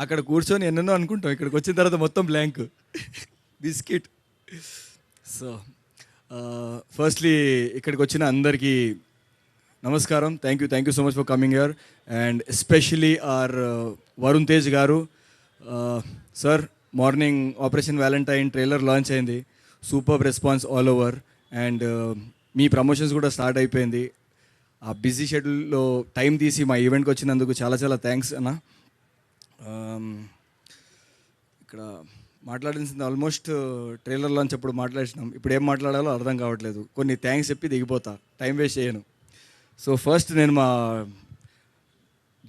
అక్కడ కూర్చొని ఎన్నెన్నో అనుకుంటాం, ఇక్కడికి వచ్చిన తర్వాత మొత్తం బ్లాంక్. బిస్కెట్. సో ఫస్ట్లీ ఇక్కడికి వచ్చిన అందరికీ నమస్కారం. Thank you so much for coming here and especially our Varun Tej garu. Sir, morning Operation Valentine trailer launch అయింది. Super response all over and మీ ప్రమోషన్స్ కూడా స్టార్ట్ అయిపోయింది. ఆ బిజీ షెడ్యూల్లో టైం తీసి మా ఈవెంట్కి వచ్చినందుకు చాలా చాలా థ్యాంక్స్ అన్న. ఇక్కడ మాట్లాడాల్సింది ఆల్మోస్ట్ ట్రైలర్ లాంచ్ అప్పుడు మాట్లాడినాం. ఇప్పుడు ఏం మాట్లాడాలో అర్థం కావట్లేదు. కొన్ని థ్యాంక్స్ చెప్పి దిగిపోతా, టైం వేస్ట్ చేయను. సో ఫస్ట్ నేను మా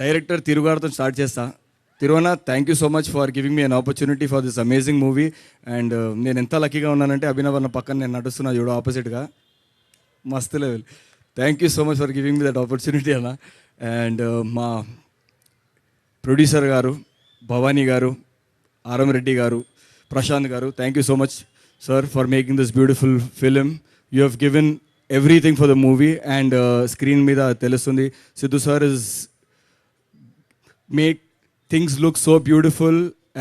డైరెక్టర్ తిరుగారితో స్టార్ట్ చేస్తా. తిరువన, thank you so much for giving me an opportunity for this amazing movie. And నేను ఎంత లక్కీగా ఉన్నానంటే అభినవ్ అన్న పక్కన నేను నడుస్తున్నా చూడు, ఆపోజిట్గా మస్తు level. Thank you so much for giving me that opportunity అన్న. అండ్ మా producer garu Bhavani garu, RM Reddy garu, Prashanth garu, thank you so much sir for making this beautiful film. You have given everything for the movie and screen మీద తెలుస్తుంది. Siddhu sir is make things look so beautiful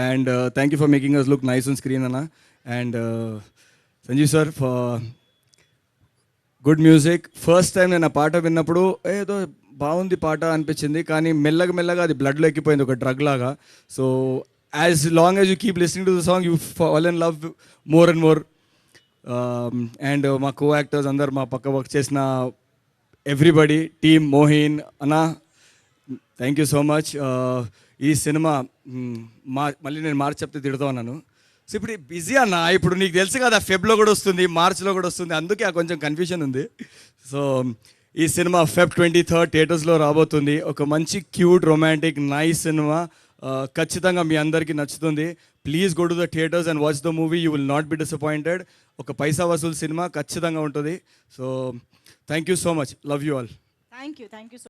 and thank you for making us look nice on screen అన్న. And Sanjeev sir for good music. First time నేను ఆ పాట విన్నప్పుడు ఏదో బాగుంది పాట అనిపించింది, కానీ మెల్లగా అది బ్లడ్లో ఎక్కిపోయింది, ఒక డ్రగ్ లాగా. So as long as you keep listening to the song you fall in love more and more. And మా కో యాక్టర్స్ అందరు, మా పక్క వర్క్ చేసిన ఎవ్రీబడి, టీమ్, మోహిన్ అన్న, థ్యాంక్ యూ సో మచ్. ఈ సినిమా మళ్ళీ నేను మార్చ్ చెప్తే తిడుతూ ఉన్నాను. సో ఇప్పుడు బిజీ అన్న, ఇప్పుడు నీకు తెలుసు కదా ఫెబ్లో కూడా వస్తుంది, మార్చ్లో కూడా వస్తుంది, అందుకే కొంచెం కన్ఫ్యూజన్ ఉంది. సో ఈ సినిమా Feb 23 థియేటర్స్లో రాబోతుంది. ఒక మంచి క్యూట్ రొమాంటిక్ నైస్ సినిమా. ఖచ్చితంగా మీ అందరికీ నచ్చుతుంది. Please go to the theatres and watch the movie. You will not be disappointed. ఒక పైసా వసూలు సినిమా ఖచ్చితంగా ఉంటుంది. So thank you so much. Love you all. Thank you so